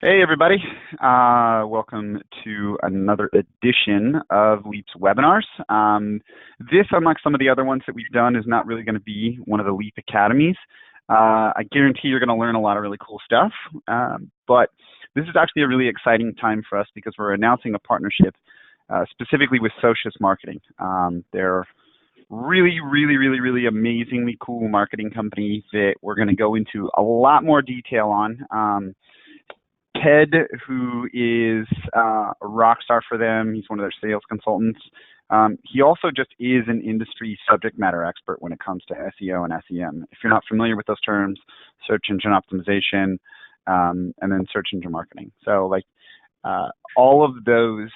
Hey everybody, welcome to another edition of Leap's webinars. This, unlike some of the other ones that we've done, is not really going to be one of the Leap Academies. I guarantee you're going to learn a lot of really cool stuff, but this is actually a really exciting time for us because we're announcing a partnership specifically with Socius Marketing. They're really amazingly cool marketing company that we're going to go into a lot more detail on. Ted, who is a rock star for them, he's one of their sales consultants. He also just is an industry subject matter expert when it comes to SEO and SEM. If you're not familiar with those terms, search engine optimization, and then search engine marketing. So all of those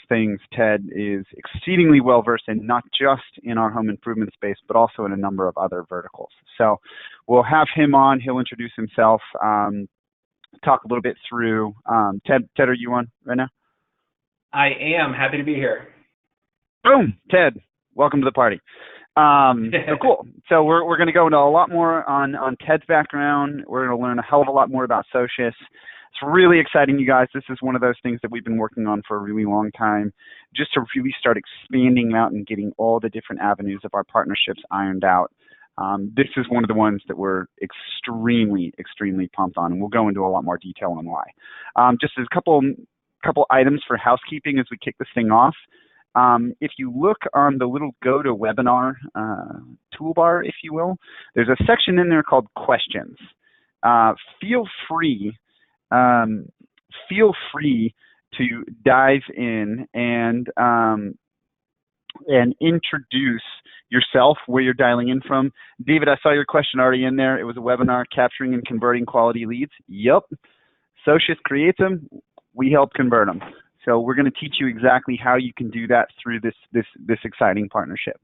things, Ted is exceedingly well versed in, not just in our home improvement space, but also in a number of other verticals. So we'll have him on. He'll introduce himself. Talk a little bit through. Ted, are you on right now? I am. Happy to be here. Boom, Ted, welcome to the party. So cool. So we're going to go into a lot more on Ted's background. We're going to learn a hell of a lot more about Socius. It's really exciting, you guys. This is one of those things that we've been working on for a really long time, just to really start expanding out and getting all the different avenues of our partnerships ironed out. This is one of the ones that we're extremely pumped on, and we'll go into a lot more detail on why. Just as a couple items for housekeeping as we kick this thing off. If you look on the little go to webinar toolbar, if you will, there's a section in there called questions. Feel free to dive in and introduce yourself, where you're dialing in from. David, I saw your question already in there. It was a webinar capturing and converting quality leads. Yep. Socius creates them. We help convert them. So we're going to teach you exactly how you can do that through this exciting partnership.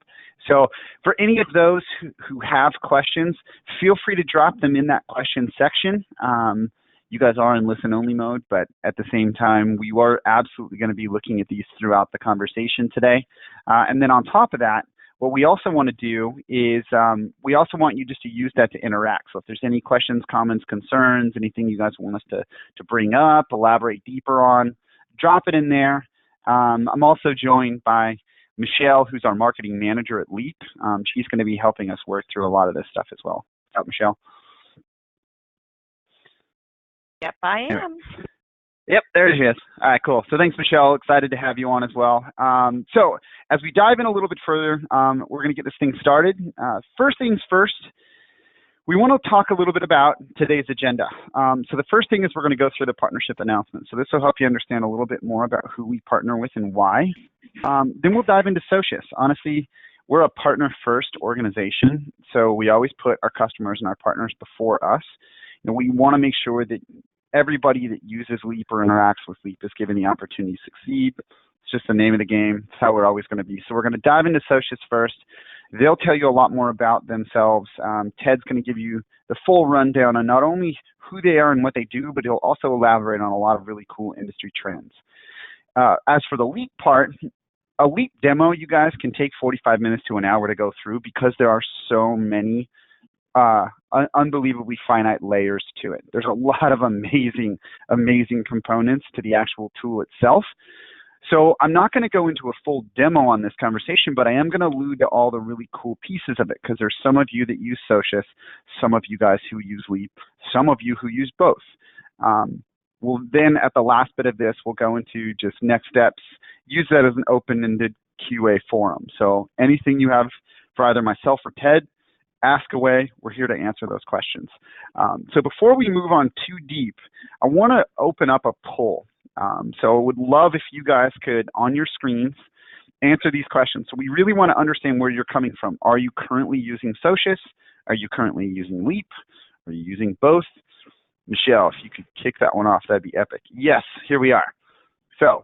So for any of those who have questions, feel free to drop them in that question section. You guys are in listen-only mode, but at the same time, we are absolutely going to be looking at these throughout the conversation today. And then on top of that, what we also want to do is we also want you just to use that to interact. So if there's any questions, comments, concerns, anything you guys want us to bring up, elaborate deeper on, drop it in there. I'm also joined by Michelle, who's our marketing manager at Leap. She's going to be helping us work through a lot of this stuff as well. What's up, Michelle? Yep, I am. Yep, there she is. All right, cool. So thanks, Michelle. Excited to have you on as well. So as we dive in a little bit further, we're going to get this thing started. First things first, we want to talk a little bit about today's agenda. So the first thing is we're going to go through the partnership announcement. So this will help you understand a little bit more about who we partner with and why. Then we'll dive into Socius. Honestly, we're a partner-first organization, so we always put our customers and our partners before us. We want to make sure that everybody that uses Leap or interacts with Leap is given the opportunity to succeed. It's just the name of the game. It's how we're always going to be. So we're going to dive into Socius first. They'll tell you a lot more about themselves. Ted's going to give you the full rundown on not only who they are and what they do, but he'll also elaborate on a lot of really cool industry trends. As for the Leap part, a Leap demo, you guys, can take 45 minutes to an hour to go through because there are so many unbelievably finite layers to it. There's a lot of amazing components to the actual tool itself. So I'm not going to go into a full demo on this conversation, but I am going to allude to all the really cool pieces of it because there's some of you that use Socius, some of you guys who use Leap, some of you who use both. We'll then, at the last bit of this, we'll go into just next steps. Use that as an open-ended QA forum. So anything you have for either myself or Ted, ask away. We're here to answer those questions. So before we move on too deep, I want to open up a poll. So I would love if you guys could, on your screens, answer these questions. So we really want to understand where you're coming from. Are you currently using Socius? Are you currently using Leap? Are you using both? Michelle, if you could kick that one off, that'd be epic. Yes, here we are. So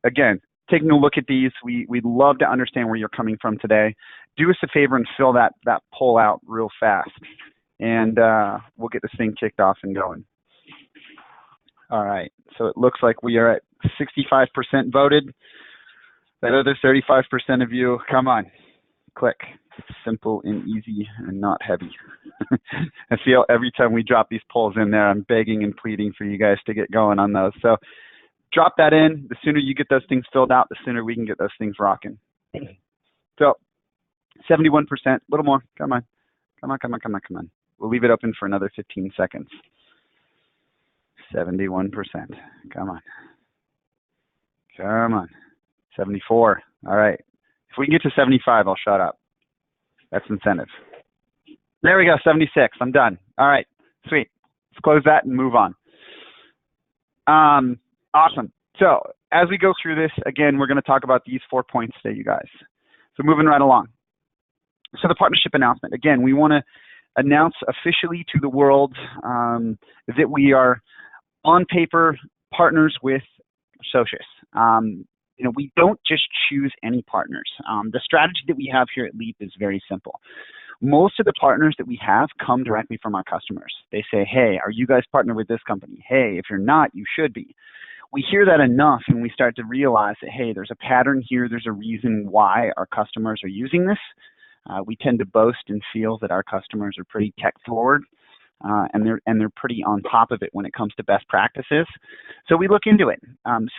again, taking a look at these, we'd love to understand where you're coming from today. Do us a favor and fill that poll out real fast, and we'll get this thing kicked off and going. All right, so it looks like we are at 65% voted. That other 35% of you, come on, click. It's simple and easy and not heavy. I feel every time we drop these polls in there, I'm begging and pleading for you guys to get going on those. So drop that in. The sooner you get those things filled out, the sooner we can get those things rocking. So 71%, a little more. Come on. We'll leave it open for another 15 seconds. 71%. Come on. 74. All right. If we can get to 75, I'll shut up. That's incentive. There we go, 76. I'm done. All right, sweet. Let's close that and move on. Awesome. So as we go through this, again, we're going to talk about these 4 points today, you guys. So moving right along. So the partnership announcement. Again, we want to announce officially to the world that we are on paper partners with Socius. We don't just choose any partners. The strategy that we have here at Leap is very simple. Most of the partners that we have come directly from our customers. They say, hey, are you guys partnered with this company? Hey, if you're not, you should be. We hear that enough and we start to realize that, hey, there's a pattern here. There's a reason why our customers are using this. We tend to boast and feel that our customers are pretty tech forward. And they're pretty on top of it when it comes to best practices. So we look into it.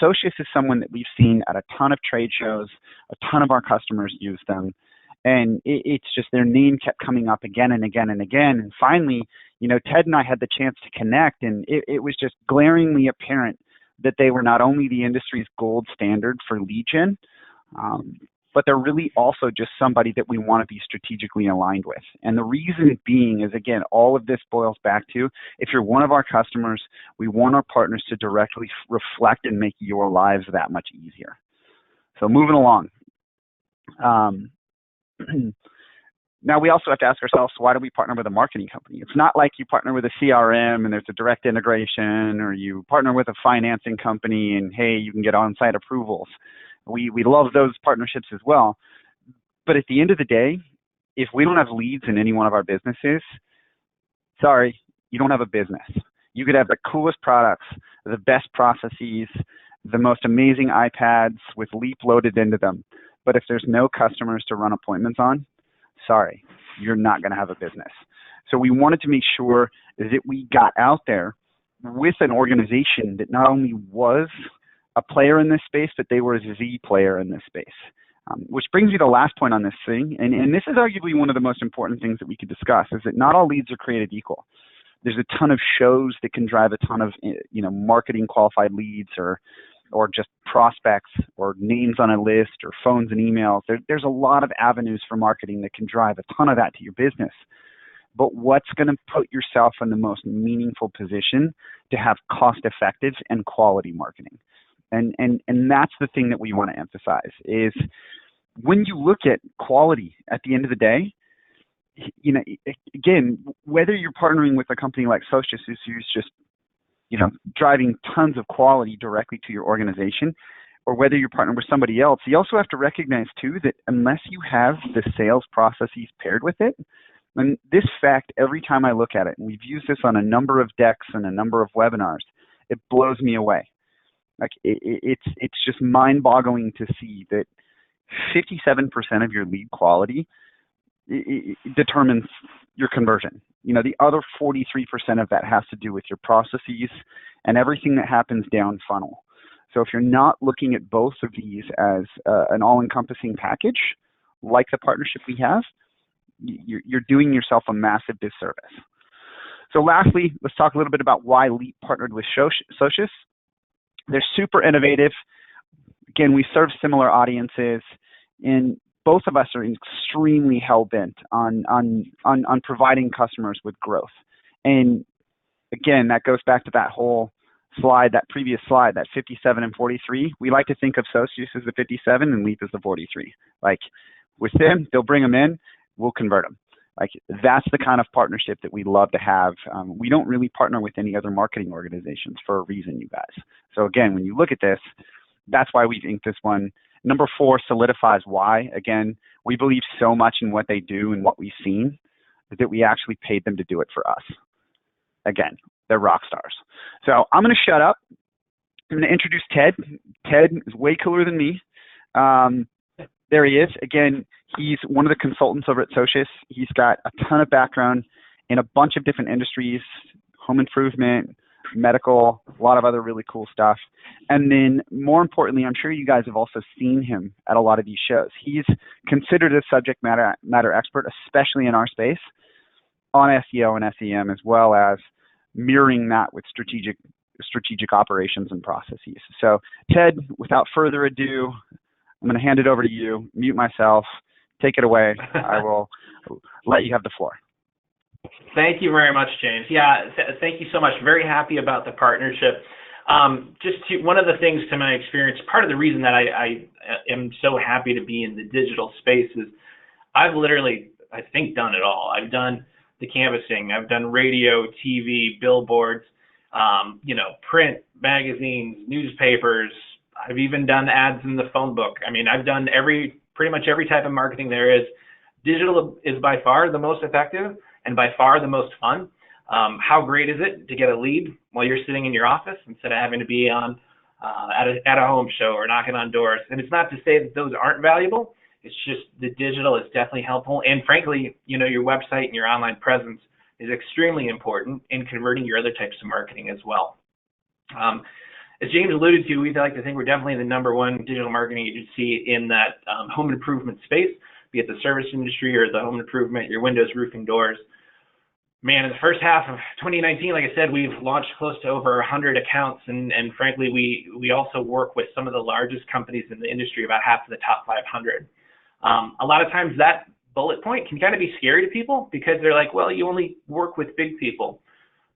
Socius is someone that we've seen at a ton of trade shows. A ton of our customers use them. And it's just their name kept coming up again and again and again. And finally, Ted and I had the chance to connect, and it was just glaringly apparent that they were not only the industry's gold standard for lead gen, but they're really also just somebody that we want to be strategically aligned with. And the reason being is, again, all of this boils back to, if you're one of our customers, we want our partners to directly reflect and make your lives that much easier. So moving along. Now we also have to ask ourselves, why do we partner with a marketing company? It's not like you partner with a CRM and there's a direct integration, or you partner with a financing company and, hey, you can get on-site approvals. We love those partnerships as well. But at the end of the day, if we don't have leads in any one of our businesses, sorry, you don't have a business. You could have the coolest products, the best processes, the most amazing iPads with Leap loaded into them. But if there's no customers to run appointments on, sorry, you're not going to have a business. So we wanted to make sure that we got out there with an organization that not only was a player in this space, but they were the player in this space. Which brings me to the last point on this thing, and this is arguably one of the most important things that we could discuss, is that not all leads are created equal. There's a ton of shows that can drive a ton of marketing qualified leads, or just prospects, or names on a list, or phones and emails. There's a lot of avenues for marketing that can drive a ton of that to your business. But what's going to put yourself in the most meaningful position to have cost-effective and quality marketing? And that's the thing that we want to emphasize, is when you look at quality at the end of the day, again, whether you're partnering with a company like Socius, who's just driving tons of quality directly to your organization, or whether you're partnering with somebody else, you also have to recognize too that unless you have the sales processes paired with it, and this fact, every time I look at it, and we've used this on a number of decks and a number of webinars, it blows me away. Like it's just mind-boggling to see that 57% of your lead quality determines your conversion. The other 43% of that has to do with your processes and everything that happens down funnel. So if you're not looking at both of these as an all-encompassing package, like the partnership we have, you're doing yourself a massive disservice. So lastly, let's talk a little bit about why Leap partnered with Socius. They're super innovative. Again, we serve similar audiences, and both of us are extremely hell-bent on providing customers with growth. And again, that goes back to that whole slide, that previous slide, that 57 and 43. We like to think of Socius as the 57 and Leap as the 43. Like with them, they'll bring them in, we'll convert them. Like that's the kind of partnership that we love to have. We don't really partner with any other marketing organizations for a reason, you guys. So again, when you look at this, that's why we've inked this one. Number 4 solidifies why. Again, we believe so much in what they do and what we've seen that we actually paid them to do it for us. Again, they're rock stars. So I'm going to shut up. I'm going to introduce Ted. Ted is way cooler than me. There he is. Again, He's one of the consultants over at Socius. He's got a ton of background in a bunch of different industries, home improvement, medical, a lot of other really cool stuff. And then more importantly, I'm sure you guys have also seen him at a lot of these shows. He's considered a subject matter expert, especially in our space, on SEO and SEM, as well as mirroring that with strategic operations and processes. So Ted, without further ado, I'm going to hand it over to you, mute myself, take it away. I will let you have the floor. Thank you very much, James. Yeah, thank you so much. Very happy about the partnership. One of the things to my experience, part of the reason that I am so happy to be in the digital space is I've literally, I think, done it all. I've done the canvassing, I've done radio, TV, billboards, print, magazines, newspapers. I've even done ads in the phone book. I mean, I've done pretty much every type of marketing there is. Digital is by far the most effective and by far the most fun. How great is it to get a lead while you're sitting in your office instead of having to be on at a home show or knocking on doors? And it's not to say that those aren't valuable. It's just the digital is definitely helpful. And frankly, your website and your online presence is extremely important in converting your other types of marketing as well. As James alluded to, we'd like to think we're definitely the #1 digital marketing agency in that home improvement space, be it the service industry or the home improvement, your windows, roofing, doors. Man, in the first half of 2019, like I said, we've launched close to over 100 accounts, and frankly, we also work with some of the largest companies in the industry, about half of the top 500. A lot of times that bullet point can kind of be scary to people because they're like, well, you only work with big people.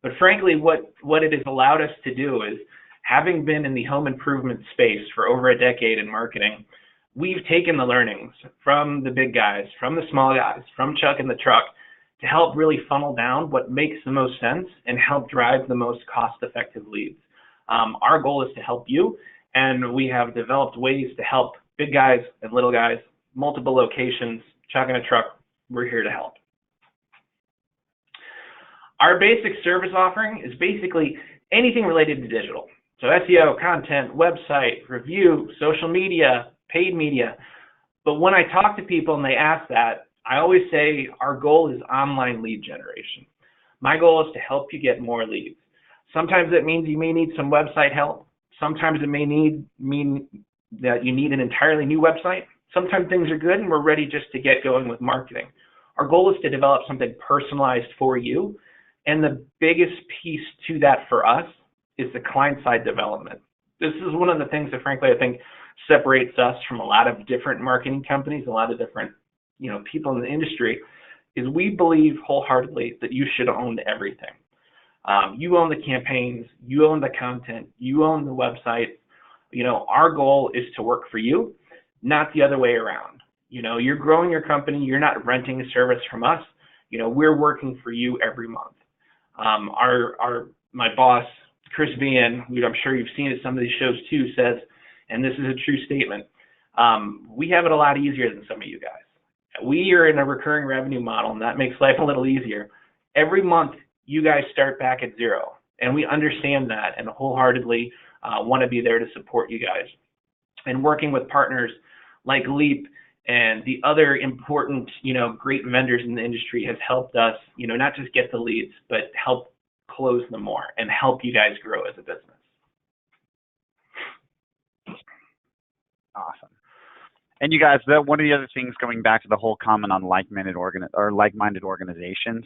But frankly, what it has allowed us to do is, having been in the home improvement space for over a decade in marketing, we've taken the learnings from the big guys, from the small guys, from Chuck in the truck, to help really funnel down what makes the most sense and help drive the most cost-effective leads. Our goal is to help you, and we have developed ways to help big guys and little guys, multiple locations, Chuck in a truck. We're here to help. Our basic service offering is basically anything related to digital. So SEO, content, website, review, social media, paid media. But when I talk to people and they ask that, I always say our goal is online lead generation. My goal is to help you get more leads. Sometimes it means you may need some website help. Sometimes it may mean that you need an entirely new website. Sometimes things are good and we're ready just to get going with marketing. Our goal is to develop something personalized for you. And the biggest piece to that for us is the client-side development. This is one of the things that, frankly, I think separates us from a lot of different marketing companies, a lot of different, people in the industry, is we believe wholeheartedly that you should own everything. You own the campaigns, you own the content, you own the website. Our goal is to work for you, not the other way around. You're growing your company, you're not renting a service from us. We're working for you every month. My boss, Chris Vian, who I'm sure you've seen at some of these shows too, says, and this is a true statement, we have it a lot easier than some of you guys. We are in a recurring revenue model, and that makes life a little easier. Every month, you guys start back at zero, and we understand that and wholeheartedly want to be there to support you guys. And working with partners like Leap and the other important, great vendors in the industry has helped us, not just get the leads, but help close them more and help you guys grow as a business. Awesome. And you guys, one of the other things, going back to the whole comment on like-minded organizations,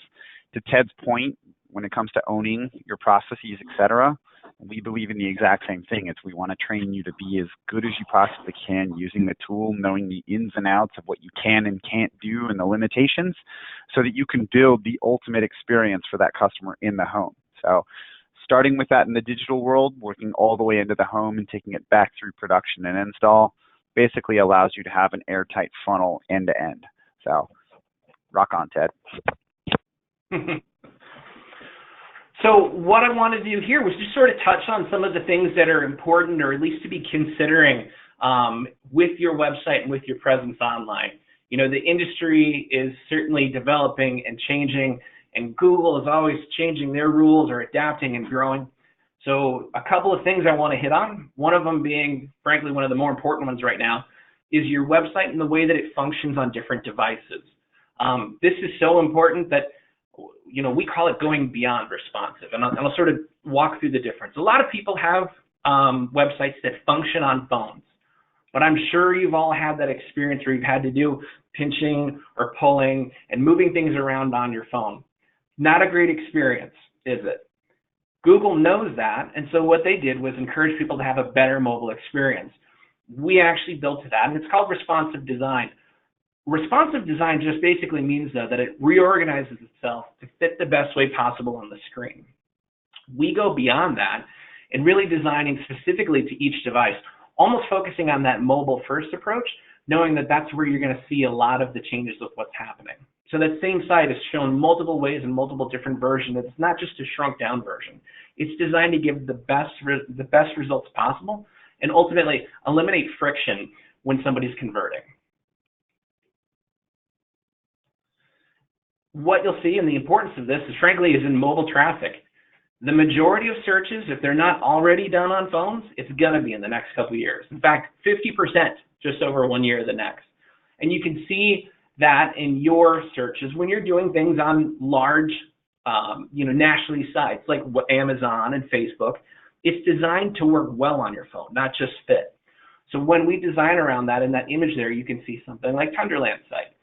to Ted's point, when it comes to owning your processes, etc., we believe in the exact same thing. We want to train you to be as good as you possibly can using the tool, knowing the ins and outs of what you can and can't do and the limitations, so that you can build the ultimate experience for that customer in the home. So starting with that in the digital world, working all the way into the home and taking it back through production and install, basically allows you to have an airtight funnel end to end. So rock on, Ted. So what I want to do here was just sort of touch on some of the things that are important, or at least to be considering with your website and with your presence online. The industry is certainly developing and changing, and Google is always changing their rules or adapting and growing. So a couple of things I want to hit on, one of them being, frankly, one of the more important ones right now, is your website and the way that it functions on different devices. This is so important that, we call it going beyond responsive, and I'll sort of walk through the difference. A lot of people have websites that function on phones, but I'm sure you've all had that experience where you've had to do pinching or pulling and moving things around on your phone. Not a great experience, is it? Google knows that, and so what they did was encourage people to have a better mobile experience. We actually built to that, and it's called responsive design. Responsive design just basically means, though, that it reorganizes itself to fit the best way possible on the screen. We go beyond that and really designing specifically to each device, almost focusing on that mobile-first approach, knowing that that's where you're going to see a lot of the changes of what's happening. So that same site is shown multiple ways in multiple different versions. It's not just a shrunk-down version. It's designed to give the best results possible and ultimately eliminate friction when somebody's converting. What you'll see, and the importance of this is, frankly, is in mobile traffic. The majority of searches, if they're not already done on phones, it's going to be in the next couple of years. In fact, 50% just over 1 year the next. And you can see that in your searches when you're doing things on large, nationally sites like Amazon and Facebook. It's designed to work well on your phone, not just fit. So when we design around that, in that image there, you can see something like Tunderland's site.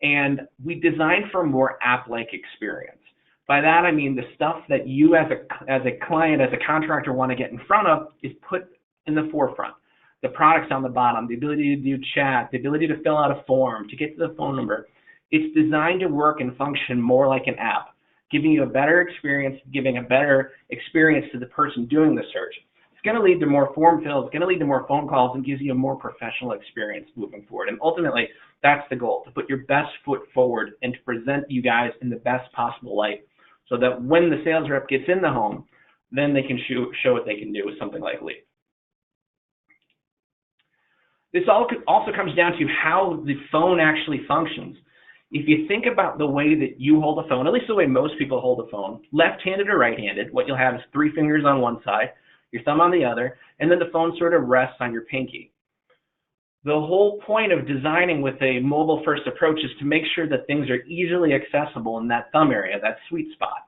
And we design for a more app-like experience. By that, I mean the stuff that you as a client, as a contractor want to get in front of is put in the forefront. The products on the bottom, the ability to do chat, the ability to fill out a form, to get to the phone number. It's designed to work and function more like an app, giving you a better experience, giving a better experience to the person doing the search. It's going to lead to more form fills, it's going to lead to more phone calls, and gives you a more professional experience moving forward. And ultimately, that's the goal, to put your best foot forward and to present you guys in the best possible light so that when the sales rep gets in the home, then they can show what they can do with something like Leap. This also comes down to how the phone actually functions. If you think about the way that you hold a phone, at least the way most people hold a phone, left-handed or right-handed, what you'll have is 3 fingers on one side, your thumb on the other, and then the phone sort of rests on your pinky. The whole point of designing with a mobile-first approach is to make sure that things are easily accessible in that thumb area, that sweet spot.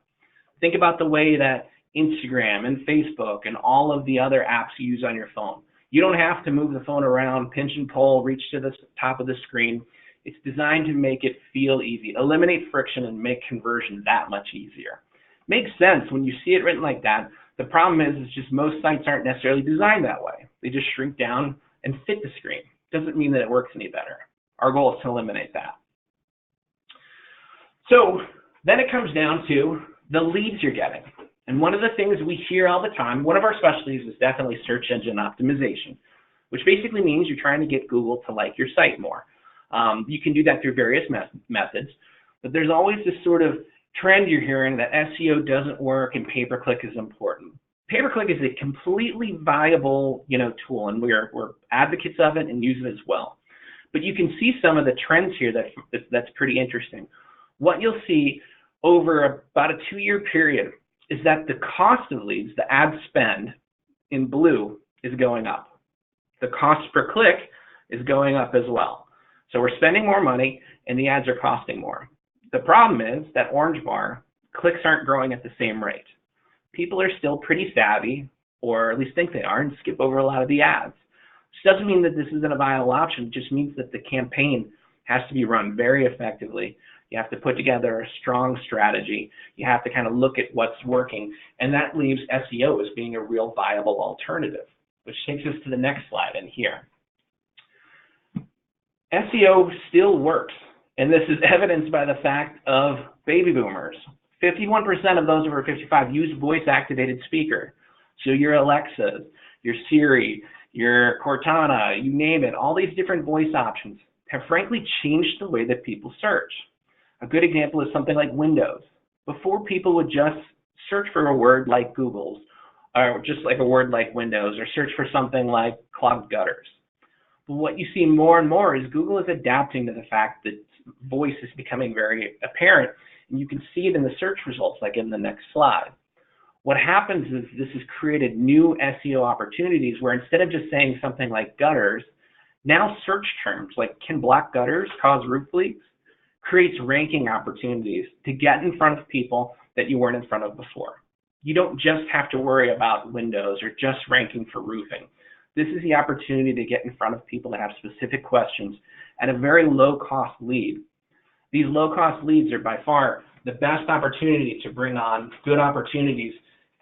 Think about the way that Instagram and Facebook and all of the other apps you use on your phone. You don't have to move the phone around, pinch and pull, reach to the top of the screen. It's designed to make it feel easy, eliminate friction, and make conversion that much easier. Makes sense when you see it written like that. The problem is just most sites aren't necessarily designed that way. They just shrink down and fit the screen. Doesn't mean that it works any better. Our goal is to eliminate that. So then it comes down to the leads you're getting. And one of the things we hear all the time, one of our specialties is definitely search engine optimization, which basically means you're trying to get Google to like your site more. You can do that through various methods, but there's always this sort of trend you're hearing that SEO doesn't work and pay-per-click is important. Pay-per-click is a completely viable, tool, and we're advocates of it and use it as well. But you can see some of the trends here that's pretty interesting. What you'll see over about a 2-year period is that the cost of leads, the ad spend in blue, is going up. The cost per click is going up as well. So we're spending more money and the ads are costing more. The problem is that orange bar, clicks aren't growing at the same rate. People are still pretty savvy, or at least think they are, and skip over a lot of the ads. This doesn't mean that this isn't a viable option. It just means that the campaign has to be run very effectively. You have to put together a strong strategy. You have to kind of look at what's working, and that leaves SEO as being a real viable alternative, which takes us to the next slide in here. SEO still works, and this is evidenced by the fact of baby boomers. 51% of those over 55 use voice-activated speaker. So your Alexas, your Siri, your Cortana, you name it, all these different voice options have frankly changed the way that people search. A good example is something like Windows. Before, people would just search for a word like Google's, or just like a word like Windows, or search for something like clogged gutters. But what you see more and more is Google is adapting to the fact that voice is becoming very apparent, and you can see it in the search results, like in the next slide. What happens is this has created new SEO opportunities where instead of just saying something like gutters, Now search terms like can black gutters cause roof leaks creates ranking opportunities to get in front of people that you weren't in front of before. You don't just have to worry about windows or just ranking for roofing. This is the opportunity to get in front of people that have specific questions at a very low-cost lead. These low-cost leads are by far the best opportunity to bring on good opportunities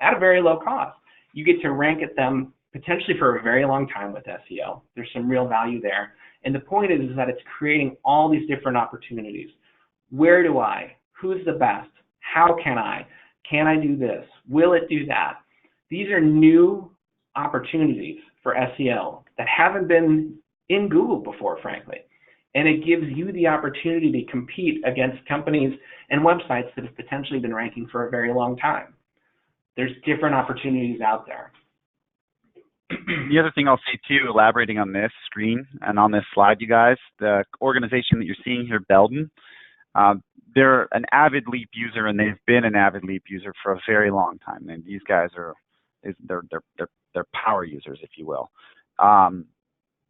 at a very low cost. You get to rank at them potentially for a very long time with SEO. There's some real value there. And the point is that it's creating all these different opportunities. Where do I? Who's the best? How can I? Can I do this? Will it do that? These are new opportunities for SEO that haven't been in Google before, frankly. And it gives you the opportunity to compete against companies and websites that have potentially been ranking for a very long time. There's different opportunities out there. The other thing I'll say too, elaborating on this screen and on this slide, you guys, the organization that you're seeing here, Belden, they're an avid Leap user, and they've been an avid Leap user for a very long time. And these guys are, they're power users, if you will.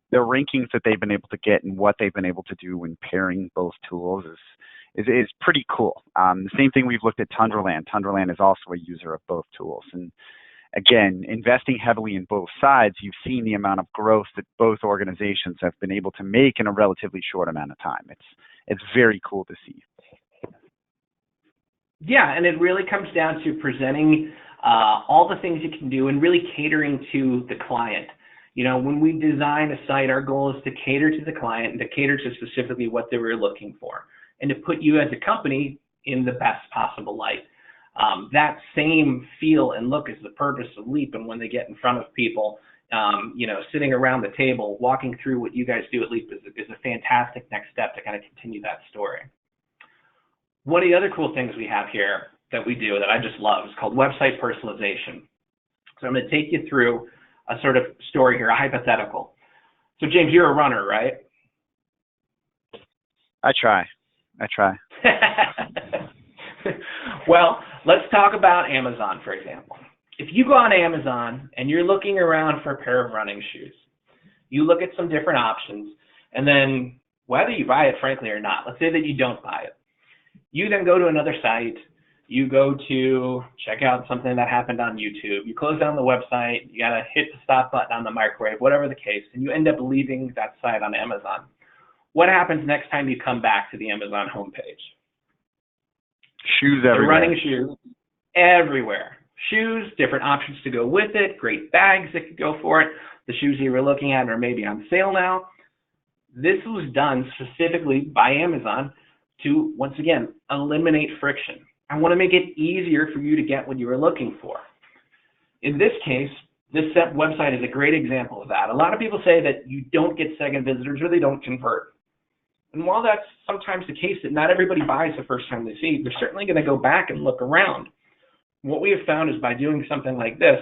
The rankings that they've been able to get and what they've been able to do when pairing both tools is pretty cool. The same thing we've looked at Tundraland. Tundraland is also a user of both tools. And again, investing heavily in both sides, you've seen the amount of growth that both organizations have been able to make in a relatively short amount of time. It's very cool to see. Yeah, and it really comes down to presenting all the things you can do and really catering to the client. You know, when we design a site, our goal is to cater to the client and to cater to specifically what they were looking for and to put you as a company in the best possible light. That same feel and look is the purpose of Leap, and when they get in front of people, you know, sitting around the table, walking through what you guys do at Leap is a fantastic next step to kind of continue that story. One of the other cool things we have here that we do that I just love is called website personalization. So I'm going to take you through a sort of story here, a hypothetical. So James, you're a runner, right? I try. Well, let's talk about Amazon, for example. If you go on Amazon and you're looking around for a pair of running shoes, you look at some different options, and then whether you buy it, frankly, or not, let's say that you don't buy it. You then go to another site, you go to check out something that happened on YouTube, you close down the website, you gotta hit the stop button on the microwave, whatever the case, and you end up leaving that site on Amazon. What happens next time you come back to the Amazon homepage? Shoes everywhere. They're running shoes everywhere. Shoes, different options to go with it, great bags that could go for it. The shoes you were looking at are maybe on sale now. This was done specifically by Amazon to, once again, eliminate friction. I want to make it easier for you to get what you were looking for. In this case, this website is a great example of that. A lot of people say that you don't get second visitors or they don't convert. And while that's sometimes the case that not everybody buys the first time they see, they're certainly going to go back and look around. What we have found is by doing something like this,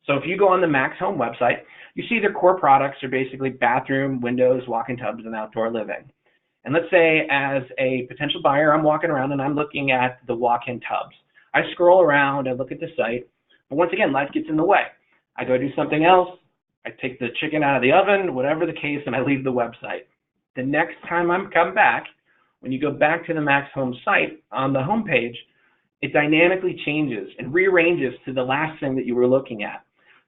so if you go on the Max Home website, you see their core products are basically bathroom, windows, walk-in tubs, and outdoor living. And let's say as a potential buyer, I'm walking around and I'm looking at the walk-in tubs. I scroll around, I look at the site, but once again, life gets in the way. I go do something else, I take the chicken out of the oven, whatever the case, and I leave the website. The next time I come back, when you go back to the Max Home site on the home page, it dynamically changes and rearranges to the last thing that you were looking at.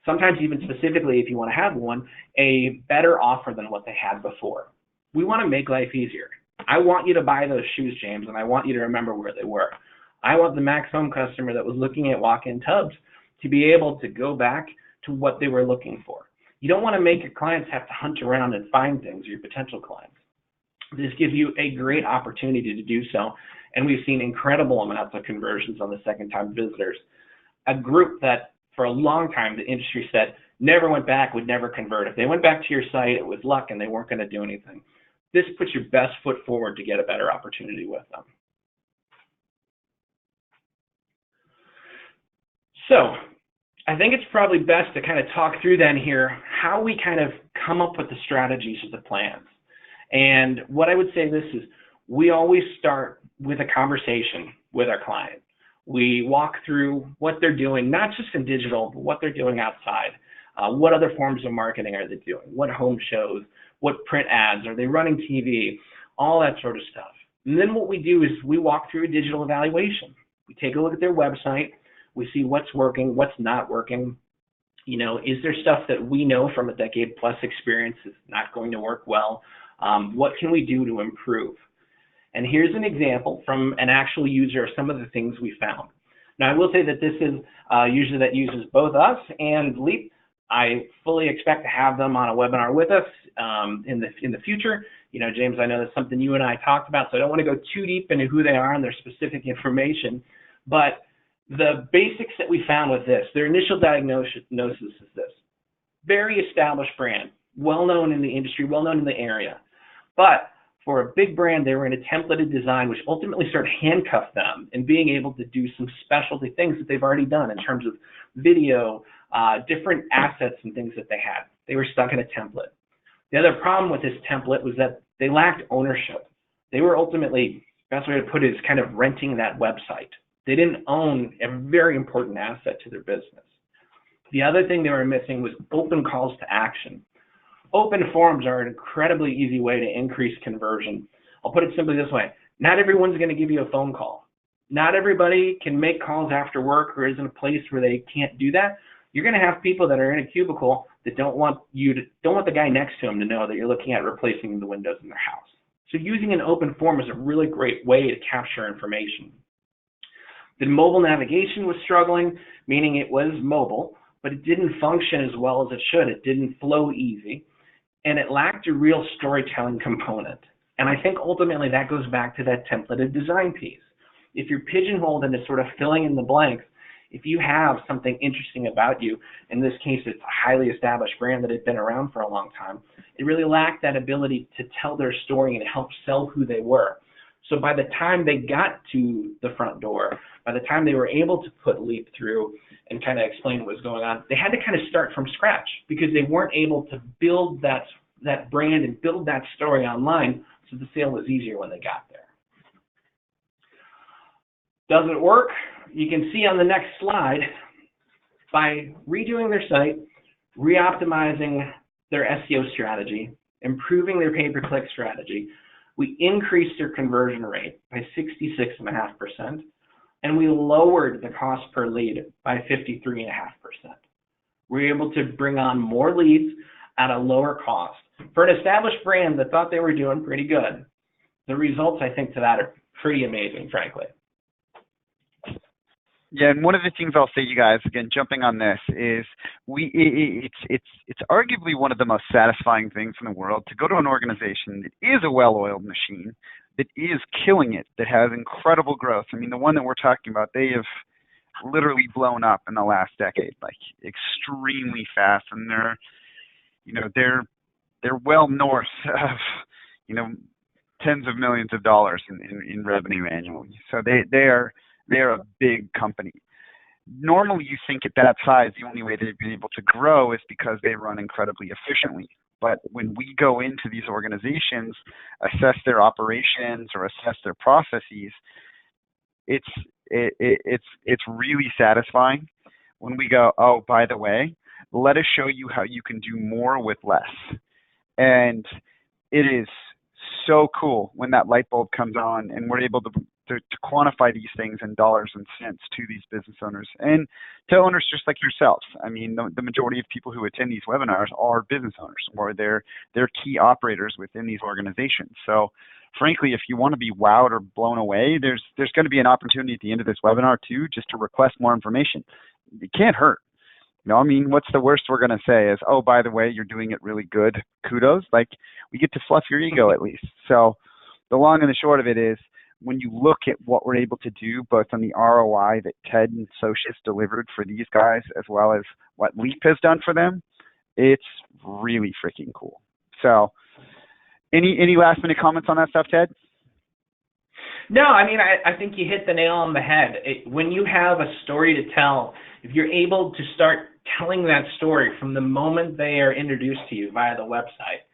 Sometimes even specifically, if you want to have one, a better offer than what they had before. We want to make life easier. I want you to buy those shoes, James, and I want you to remember where they were. I want the Max Home customer that was looking at walk-in tubs to be able to go back to what they were looking for. You don't want to make your clients have to hunt around and find things, your potential clients. This gives you a great opportunity to do so, and we've seen incredible amounts of conversions on the second-time visitors. A group that for a long time the industry said never went back, would never convert. If they went back to your site, it was luck and they weren't going to do anything. This puts your best foot forward to get a better opportunity with them. So I think it's probably best to kind of talk through then here how we kind of come up with the strategies or the plans. And what I would say this is, we always start with a conversation with our client. We walk through what they're doing, not just in digital, but what they're doing outside. What other forms of marketing are they doing? What home shows? What print ads? Are they running TV? All that sort of stuff. And then what we do is we walk through a digital evaluation. We take a look at their website. We see what's working, what's not working. You know, is there stuff that we know from a decade plus experience is not going to work well? What can we do to improve? And here's an example from an actual user of some of the things we found. Now, I will say that this is a user that uses both us and Leap. I fully expect to have them on a webinar with us in the future. You know, James, I know that's something you and I talked about, so I don't want to go too deep into who they are and their specific information. But the basics that we found with this, their initial diagnosis is this. Very established brand, well-known in the industry, well-known in the area. But for a big brand, they were in a templated design, which ultimately started to handcuff them in being able to do some specialty things that they've already done in terms of video, different assets and things that they had. They were stuck in a template. The other problem with this template was that they lacked ownership. They were ultimately, best way to put it is kind of renting that website. They didn't own a very important asset to their business. The other thing they were missing was open calls to action. Open forums are an incredibly easy way to increase conversion. I'll put it simply this way. Not everyone's going to give you a phone call. Not everybody can make calls after work or is in a place where they can't do that. You're going to have people that are in a cubicle that don't want the guy next to them to know that you're looking at replacing the windows in their house. So using an open forum is a really great way to capture information. The mobile navigation was struggling, meaning it was mobile, but it didn't function as well as it should. It didn't flow easy, and it lacked a real storytelling component. And I think ultimately that goes back to that templated design piece. If you're pigeonholed into sort of filling in the blanks, if you have something interesting about you, in this case it's a highly established brand that had been around for a long time, it really lacked that ability to tell their story and help sell who they were. So by the time they got to the front door, by the time they were able to put Leap through and kind of explain what was going on, they had to kind of start from scratch because they weren't able to build that brand and build that story online, so the sale was easier when they got there. Does it work? You can see on the next slide, by redoing their site, re-optimizing their SEO strategy, improving their pay-per-click strategy, we increased their conversion rate by 66.5%, and we lowered the cost per lead by 53.5%. We were able to bring on more leads at a lower cost. For an established brand that thought they were doing pretty good, the results, I think, to that are pretty amazing, frankly. Yeah, and one of the things I'll say, you guys, again, jumping on this, is it's arguably one of the most satisfying things in the world to go to an organization that is a well-oiled machine, that is killing it, that has incredible growth. I mean, the one that we're talking about, they have literally blown up in the last decade, like extremely fast, and they're well north of tens of millions of dollars in revenue annually. So they're a big company. Normally, you think at that size, the only way they've been able to grow is because they run incredibly efficiently. But when we go into these organizations, assess their operations or assess their processes, it's really satisfying when we go, oh, by the way, let us show you how you can do more with less. And it is so cool when that light bulb comes on and we're able to quantify these things in dollars and cents to these business owners and to owners just like yourselves. I mean, the majority of people who attend these webinars are business owners, or they're key operators within these organizations. So frankly, if you want to be wowed or blown away, there's going to be an opportunity at the end of this webinar too, just to request more information. It can't hurt. I mean, what's the worst we're going to say is, oh, by the way, you're doing it really good. Kudos. Like, we get to fluff your ego at least. So the long and the short of it is, when you look at what we're able to do, both on the ROI that Ted and Socius delivered for these guys, as well as what Leap has done for them, it's really freaking cool. So any last minute comments on that stuff, Ted? No, I mean, I think you hit the nail on the head. When you have a story to tell, if you're able to start telling that story from the moment they are introduced to you via the website,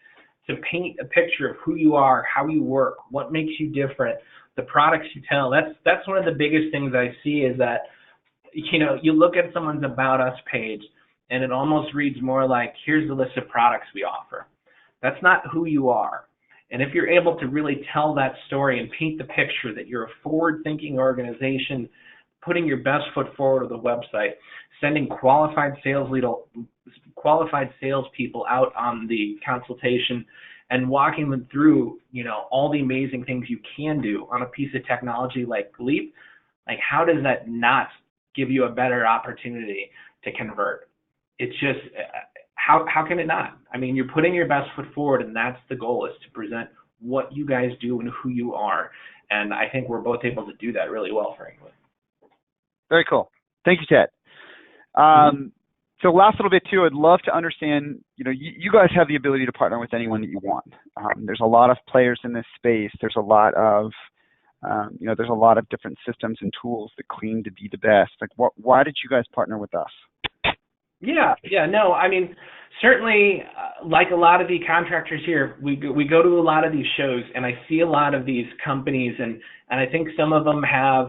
to paint a picture of who you are, how you work, what makes you different, the products you tell, that's one of the biggest things I see is that, you look at someone's About Us page and it almost reads more like, here's the list of products we offer. That's not who you are. And if you're able to really tell that story and paint the picture that you're a forward-thinking organization, putting your best foot forward with the website, sending qualified salespeople out on the consultation, and walking them through, all the amazing things you can do on a piece of technology like Leap, like how does that not give you a better opportunity to convert? It's just, how can it not? I mean, you're putting your best foot forward, and that's the goal, is to present what you guys do and who you are. And I think we're both able to do that really well, frankly. Very cool. Thank you, Ted. So last little bit too, I'd love to understand, you guys have the ability to partner with anyone that you want. There's a lot of players in this space. There's a lot of, there's a lot of different systems and tools that claim to be the best. Like, why did you guys partner with us? Yeah, no, I mean, certainly, like a lot of the contractors here, we go to a lot of these shows, and I see a lot of these companies, and I think some of them have,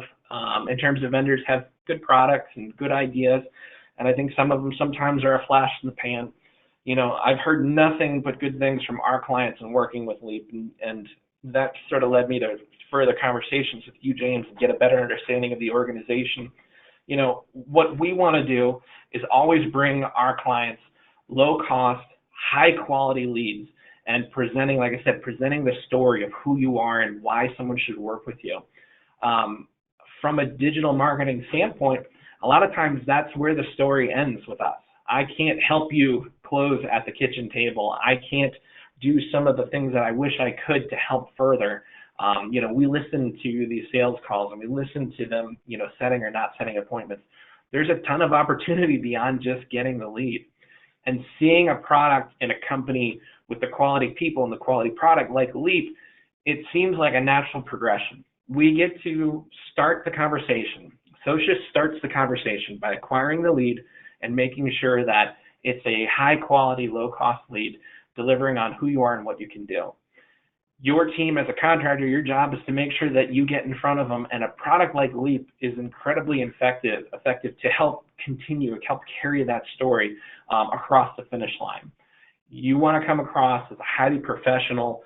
in terms of vendors, have good products and good ideas. And I think some of them sometimes are a flash in the pan. I've heard nothing but good things from our clients in working with Leap, and that sort of led me to further conversations with you, James, and get a better understanding of the organization. What we want to do is always bring our clients low-cost, high-quality leads, and presenting, like I said, presenting the story of who you are and why someone should work with you. From a digital marketing standpoint, a lot of times that's where the story ends with us. I can't help you close at the kitchen table. I can't do some of the things that I wish I could to help further. We listen to these sales calls, and we listen to them, setting or not setting appointments. There's a ton of opportunity beyond just getting the lead. And seeing a product in a company with the quality people and the quality product like Leap, it seems like a natural progression. We get to start the conversation. Socius starts the conversation by acquiring the lead and making sure that it's a high-quality, low-cost lead, delivering on who you are and what you can do. Your team as a contractor, your job is to make sure that you get in front of them, and a product like Leap is incredibly effective to help carry that story across the finish line. You want to come across as a highly professional,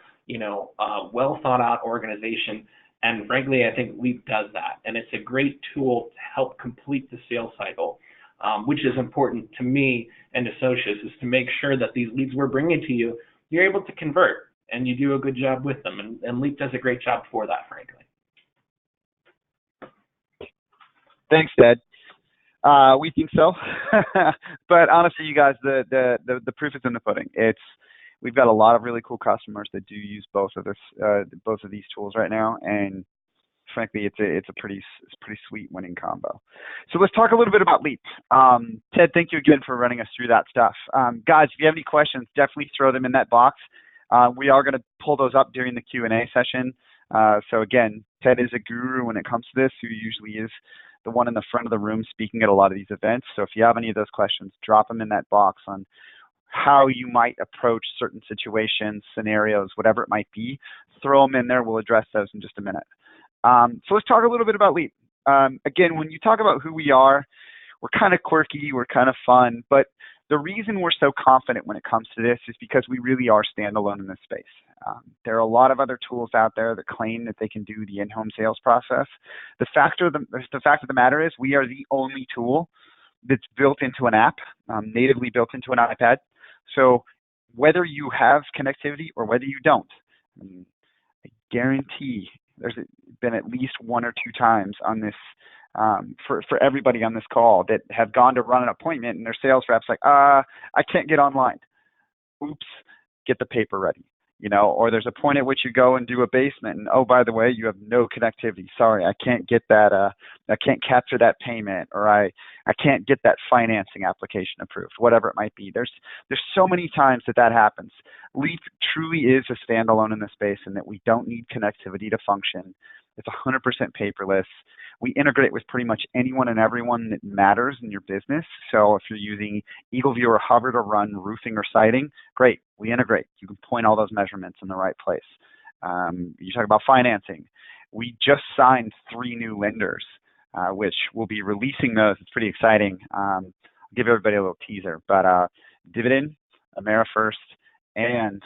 well-thought-out organization. And frankly, I think Leap does that. And it's a great tool to help complete the sales cycle, which is important to me and to Socius, is to make sure that these leads we're bringing to you, you're able to convert and you do a good job with them. And Leap does a great job for that, frankly. Thanks, Ted. We think so. But honestly, you guys, the proof is in the pudding. We've got a lot of really cool customers that do use both of these tools right now, and frankly, it's a pretty sweet winning combo. So let's talk a little bit about Leap. Ted, thank you again for running us through that stuff. Guys, if you have any questions, definitely throw them in that box. We are going to pull those up during the Q&A session. So again, Ted is a guru when it comes to this, who usually is the one in the front of the room speaking at a lot of these events. So if you have any of those questions, drop them in that box on how you might approach certain situations, scenarios, whatever it might be. Throw them in there. We'll address those in just a minute. So let's talk a little bit about Leap. Again, when you talk about who we are, we're kind of quirky, we're kind of fun, but the reason we're so confident when it comes to this is because we really are standalone in this space. There are a lot of other tools out there that claim that they can do the in-home sales process. The fact of the matter is we are the only tool that's built into an app, natively built into an iPad. So whether you have connectivity or whether you don't, I guarantee there's been at least one or two times on this, for everybody on this call, that have gone to run an appointment and their sales rep's like, I can't get online. Oops, get the paper ready. Or there's a point at which you go and do a basement, and oh, by the way, you have no connectivity. Sorry, I can't get that. I can't capture that payment, or I can't get that financing application approved. Whatever it might be. There's so many times that happens. Leap truly is a standalone in the space, in that we don't need connectivity to function. It's 100% paperless. We integrate with pretty much anyone and everyone that matters in your business. So if you're using EagleView or Hover to run roofing or siding, great, we integrate. You can point all those measurements in the right place. You talk about financing. We just signed 3 new lenders, which we'll be releasing those. It's pretty exciting. I'll give everybody a little teaser. But Dividend, AmeriFirst, and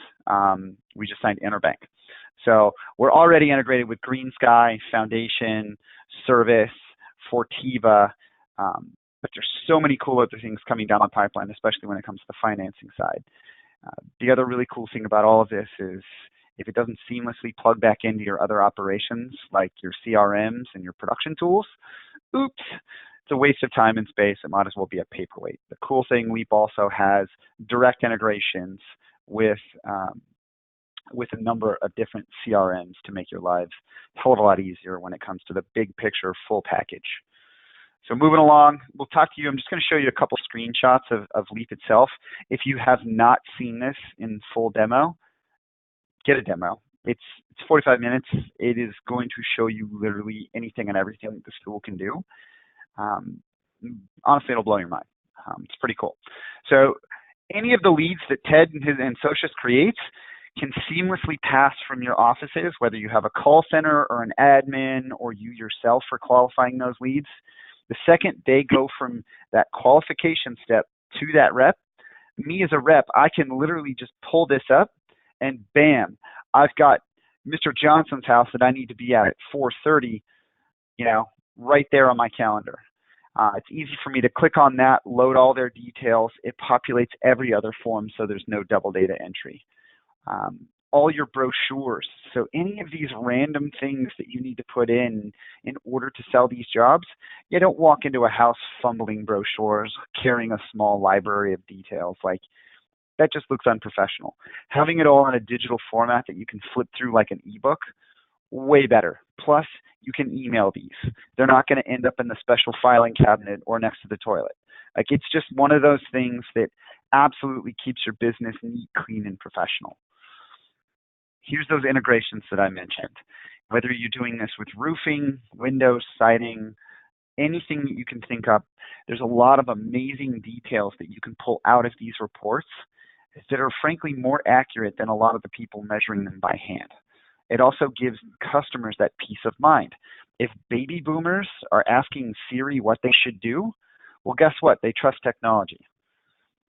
we just signed Interbank. So we're already integrated with Green Sky, Foundation, Service, Fortiva, but there's so many cool other things coming down the pipeline, especially when it comes to the financing side. The other really cool thing about all of this is if it doesn't seamlessly plug back into your other operations, like your CRMs and your production tools, oops, it's a waste of time and space. It might as well be a paperweight. The cool thing, Leap also has direct integrations with a number of different CRMs to make your lives a whole lot easier when it comes to the big picture full package. So moving along, we'll talk to you. I'm just going to show you a couple screenshots of Leap itself. If you have not seen this in full demo, get a demo. It's 45 minutes. It is going to show you literally anything and everything that this tool can do. Honestly, it'll blow your mind. It's pretty cool. So any of the leads that Ted and Socius creates can seamlessly pass from your offices, whether you have a call center or an admin or you yourself are qualifying those leads. The second they go from that qualification step to that rep, me as a rep, I can literally just pull this up and bam, I've got Mr. Johnson's house that I need to be at 4:30, right there on my calendar. It's easy for me to click on that, load all their details. It populates every other form, so there's no double data entry. All your brochures. So any of these random things that you need to put in order to sell these jobs, you don't walk into a house fumbling brochures, carrying a small library of details. Like, that just looks unprofessional. Having it all in a digital format that you can flip through like an ebook, way better. Plus, you can email these. They're not going to end up in the special filing cabinet or next to the toilet. Like, it's just one of those things that absolutely keeps your business neat, clean, and professional. Here's those integrations that I mentioned. Whether you're doing this with roofing, windows, siding, anything that you can think of, there's a lot of amazing details that you can pull out of these reports that are frankly more accurate than a lot of the people measuring them by hand. It also gives customers that peace of mind. If baby boomers are asking Siri what they should do, well, guess what? They trust technology.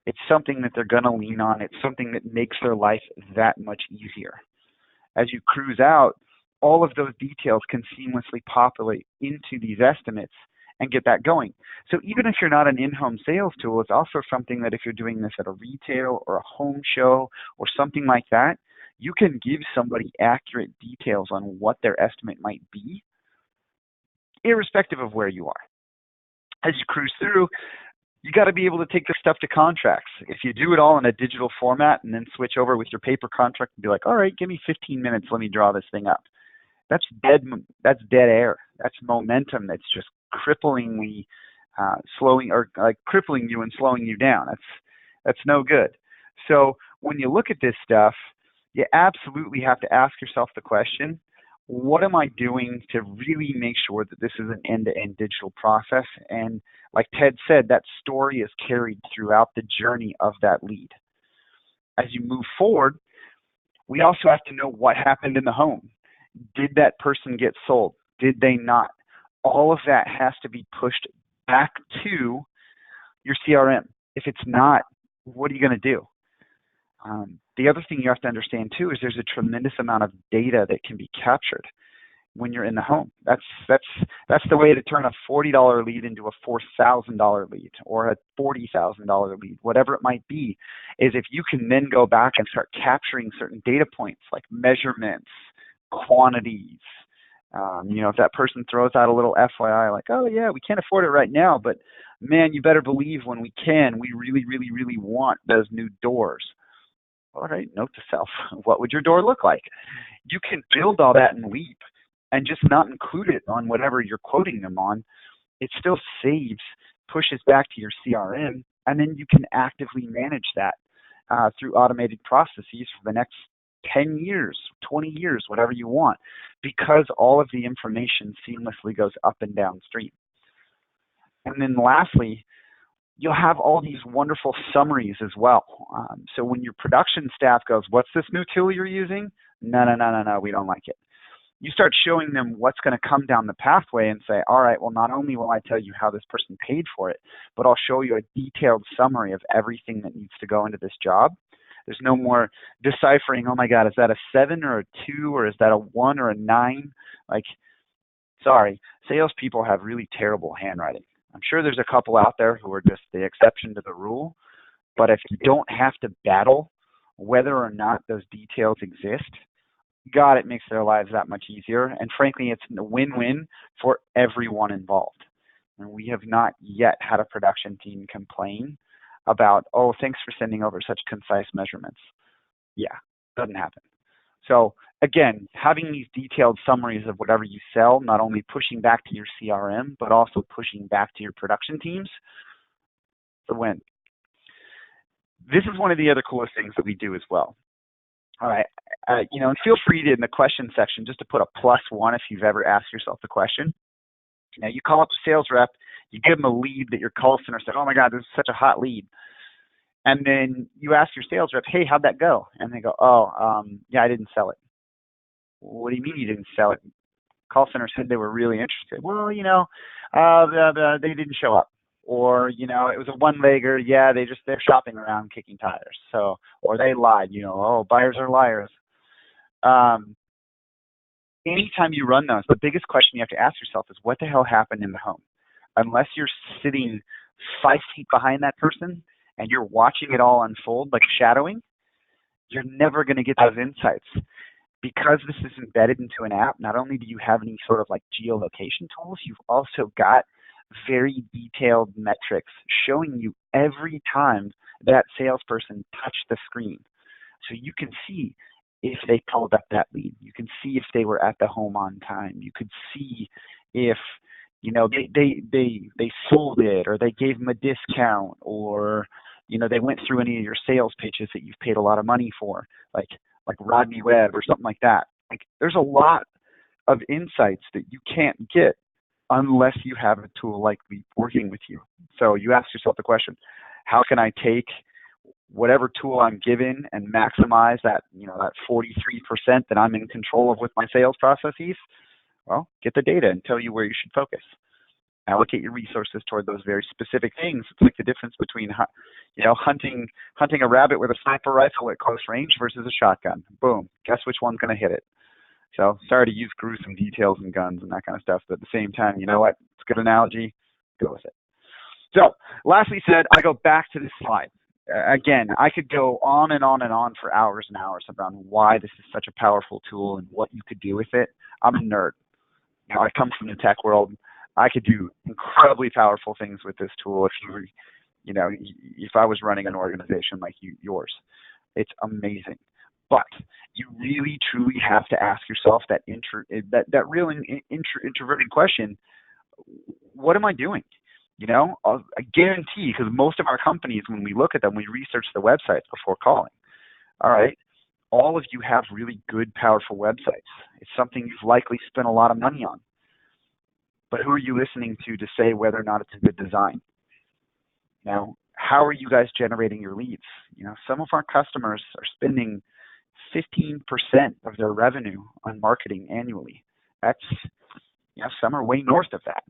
It's something that they're going to lean on. It's something that makes their life that much easier. As you cruise out, all of those details can seamlessly populate into these estimates and get that going. So even if you're not an in-home sales tool, it's also something that if you're doing this at a retail or a home show or something like that, you can give somebody accurate details on what their estimate might be, irrespective of where you are. As you cruise through, you got to be able to take this stuff to contracts. If you do it all in a digital format and then switch over with your paper contract and be like, all right, give me 15 minutes, let me draw this thing up. That's dead air. That's momentum that's just cripplingly slowing or like crippling you and slowing you down. That's no good. So when you look at this stuff, you absolutely have to ask yourself the question, what am I doing to really make sure that this is an end-to-end digital process? And like Ted said, that story is carried throughout the journey of that lead. As you move forward, we also have to know what happened in the home. Did that person get sold? Did they not? All of that has to be pushed back to your CRM. If it's not, what are you going to do? The other thing you have to understand too is there's a tremendous amount of data that can be captured when you're in the home. That's the way to turn a $40 lead into a $4,000 lead or a $40,000 lead, whatever it might be, is if you can then go back and start capturing certain data points like measurements, quantities. If that person throws out a little FYI like, oh yeah, we can't afford it right now, but man, you better believe when we can, we really, really, really want those new doors. All right, note to self, what would your door look like? You can build all that in Leap and just not include it on whatever you're quoting them on. It still saves, pushes back to your CRM, and then you can actively manage that through automated processes for the next 10 years, 20 years, whatever you want, because all of the information seamlessly goes up and downstream. And then lastly, you'll have all these wonderful summaries as well. So when your production staff goes, what's this new tool you're using? No, we don't like it. You start showing them what's going to come down the pathway and say, all right, well, not only will I tell you how this person paid for it, but I'll show you a detailed summary of everything that needs to go into this job. There's no more deciphering, oh my God, is that a 7 or a 2 or is that a 1 or a 9? Like, sorry, salespeople have really terrible handwriting. I'm sure there's a couple out there who are just the exception to the rule, but if you don't have to battle whether or not those details exist, God, it makes their lives that much easier. And frankly, it's a win-win for everyone involved. And we have not yet had a production team complain about, oh, thanks for sending over such concise measurements. Yeah, doesn't happen. So again, having these detailed summaries of whatever you sell, not only pushing back to your CRM, but also pushing back to your production teams, it's a win. This is one of the other coolest things that we do as well. All right, and feel free to, in the question section, just to put a +1 if you've ever asked yourself the question. Now, you call up a sales rep, you give them a lead that your call center said, oh my God, this is such a hot lead. And then you ask your sales rep, hey, how'd that go? And they go, yeah, I didn't sell it. What do you mean you didn't sell it? Call center said they were really interested. Well, they didn't show up. Or, it was a one-legger. Yeah, they're shopping around kicking tires. So, or they lied, buyers are liars. Anytime you run those, the biggest question you have to ask yourself is what the hell happened in the home? Unless you're sitting 5 feet behind that person and you're watching it all unfold like shadowing, you're never going to get those insights. Because this is embedded into an app, not only do you have any sort of like geolocation tools, you've also got very detailed metrics showing you every time that salesperson touched the screen. So you can see if they called up that lead. You can see if they were at the home on time. You could see if they sold it, or they gave them a discount, or they went through any of your sales pitches that you've paid a lot of money for, like Rodney Webb or something like that. Like, there's a lot of insights that you can't get unless you have a tool like Leap working with you. So you ask yourself the question, how can I take whatever tool I'm given and maximize that, that 43% that I'm in control of with my sales processes? Well, get the data and tell you where you should focus. Allocate your resources toward those very specific things. It's like the difference between, hunting a rabbit with a sniper rifle at close range versus a shotgun. Boom. Guess which one's going to hit it? So sorry to use gruesome details and guns and that kind of stuff, but at the same time, you know what? It's a good analogy. Go with it. So lastly said, I go back to this slide. Again, I could go on and on and on for hours and hours around why this is such a powerful tool and what you could do with it. I'm a nerd. I come from the tech world. I could do incredibly powerful things with this tool if I was running an organization like yours. It's amazing. But you really, truly have to ask yourself that real introverted question, what am I doing? I guarantee, because most of our companies, when we look at them, we research the websites before calling. All right. All of you have really good, powerful websites. It's something you've likely spent a lot of money on. But who are you listening to say whether or not it's a good design? Now, how are you guys generating your leads? Some of our customers are spending 15% of their revenue on marketing annually. That's, some are way north of that.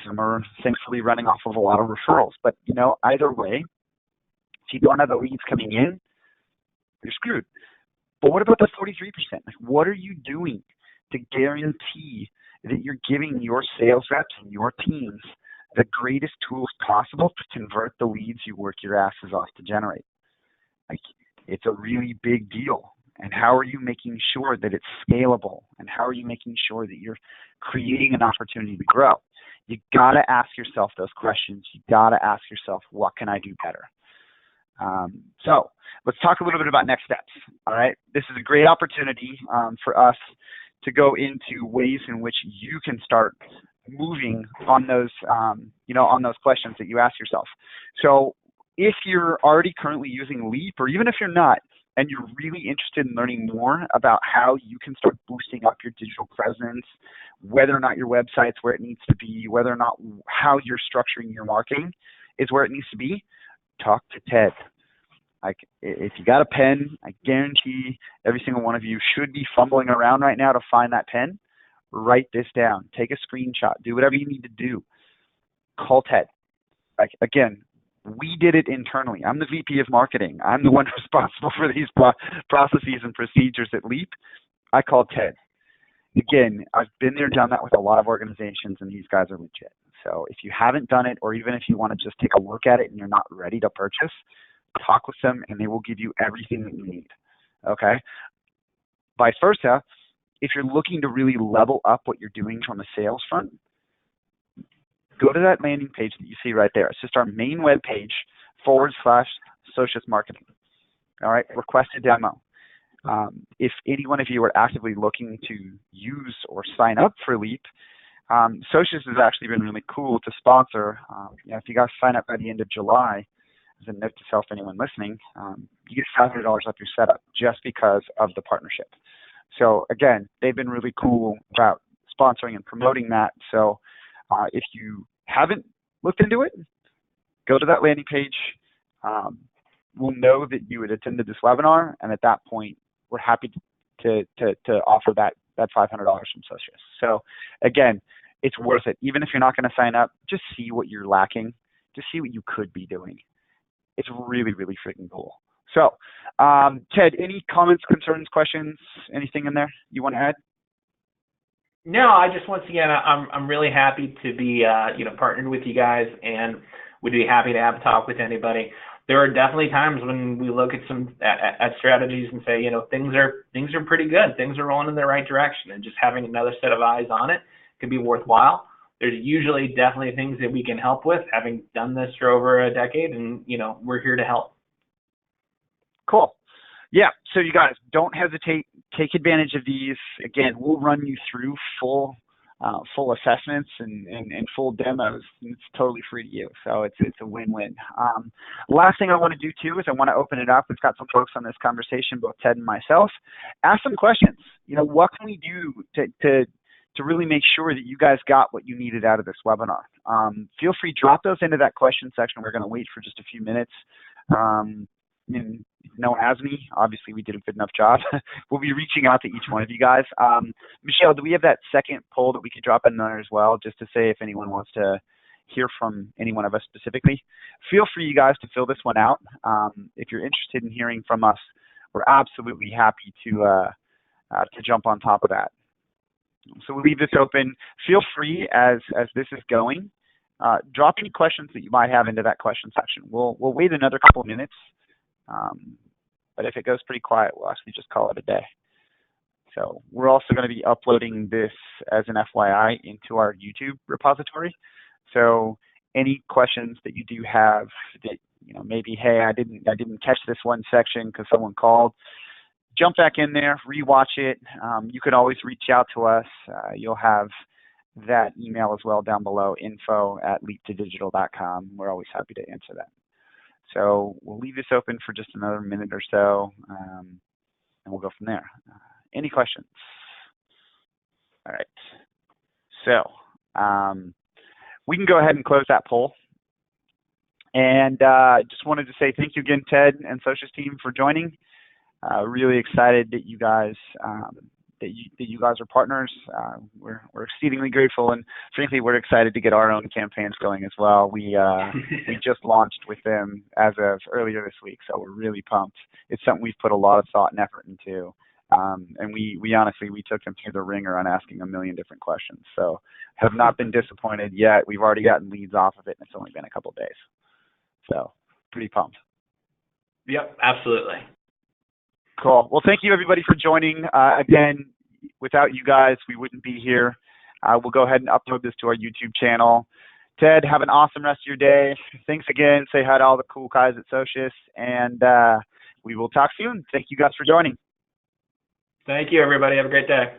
Some are thankfully running off of a lot of referrals. But, either way, if you don't have the leads coming in, you're screwed. But what about the 43%? What are you doing to guarantee that you're giving your sales reps and your teams the greatest tools possible to convert the leads you work your asses off to generate? It's a really big deal. And how are you making sure that it's scalable? And how are you making sure that you're creating an opportunity to grow? You got to ask yourself those questions. You got to ask yourself, what can I do better? So let's talk a little bit about next steps. All right. This is a great opportunity for us to go into ways in which you can start moving on those, on those questions that you ask yourself. So if you're already currently using Leap, or even if you're not, and you're really interested in learning more about how you can start boosting up your digital presence, whether or not your website's where it needs to be, whether or not how you're structuring your marketing is where it needs to be, talk to Ted. If you got a pen, I guarantee every single one of you should be fumbling around right now to find that pen. Write this down. Take a screenshot. Do whatever you need to do. Call Ted. Again, We did it internally. I'm the VP of marketing. I'm the one responsible for these processes and procedures at Leap. I called Ted. Again, I've been there, done that with a lot of organizations, and these guys are legit. So if you haven't done it, or even if you want to just take a look at it and you're not ready to purchase, talk with them and they will give you everything that you need. Okay? Vice versa, if you're looking to really level up what you're doing from a sales front, go to that landing page that you see right there. It's just our main web page /Socius marketing. All right? Request a demo. If any one of you are actively looking to use or sign up for Leap, Socius has actually been really cool to sponsor. If you guys sign up by the end of July, as a note to self, anyone listening, you get $500 off your setup just because of the partnership. So again, they've been really cool about sponsoring and promoting that. So if you haven't looked into it, go to that landing page. We'll know that you had attended this webinar, and at that point, we're happy to offer that $500 from Socius. So again, it's worth it. Even if you're not going to sign up, just see what you're lacking. Just see what you could be doing. It's really, really freaking cool. So, Ted, any comments, concerns, questions, anything in there you want to add? No, I just, once again, I'm really happy to be partnered with you guys, and would be happy to have a talk with anybody. There are definitely times when we look at strategies and say, things are pretty good, things are rolling in the right direction, and just having another set of eyes on it could be worthwhile. There's usually definitely things that we can help with, having done this for over a decade, and we're here to help. Cool. Yeah, so you guys, don't hesitate, take advantage of these. Again, we'll run you through full assessments and full demos. It's totally free to you, so it's a win-win. Last thing I want to do too is I want to open it up. We've got some folks on this conversation, both Ted and myself. Ask some questions. What can we do to really make sure that you guys got what you needed out of this webinar? Feel free, drop those into that question section. We're going to wait for just a few minutes. No one has me. Obviously, we did a good enough job. We'll be reaching out to each one of you guys. Michelle, do we have that second poll that we could drop in there as well, just to say if anyone wants to hear from any one of us specifically? Feel free, you guys, to fill this one out. If you're interested in hearing from us, we're absolutely happy to jump on top of that. So we'll leave this open. Feel free as this is going. Drop any questions that you might have into that question section. We'll wait another couple of minutes. But if it goes pretty quiet, we'll actually just call it a day. So we're also going to be uploading this as an FYI into our YouTube repository. So any questions that you do have that, maybe, hey, I didn't catch this one section because someone called, jump back in there, rewatch it. You can always reach out to us. You'll have that email as well down below, info@leaptodigital.com. We're always happy to answer that. So we'll leave this open for just another minute or so, and we'll go from there. Any questions? All right. So we can go ahead and close that poll. And just wanted to say thank you again, Ted and Socius team, for joining. Really excited that you guys are partners. We're exceedingly grateful, and frankly, we're excited to get our own campaigns going as well. We just launched with them as of earlier this week, so we're really pumped. It's something we've put a lot of thought and effort into, and we honestly took them through the ringer on asking a million different questions. So have not been disappointed yet. We've already gotten leads off of it, and it's only been a couple of days. So pretty pumped. Yep, absolutely. Cool. Well, thank you, everybody, for joining. Again, without you guys, we wouldn't be here. We'll go ahead and upload this to our YouTube channel. Ted, have an awesome rest of your day. Thanks again. Say hi to all the cool guys at Socius, and we will talk soon. Thank you guys for joining. Thank you, everybody. Have a great day.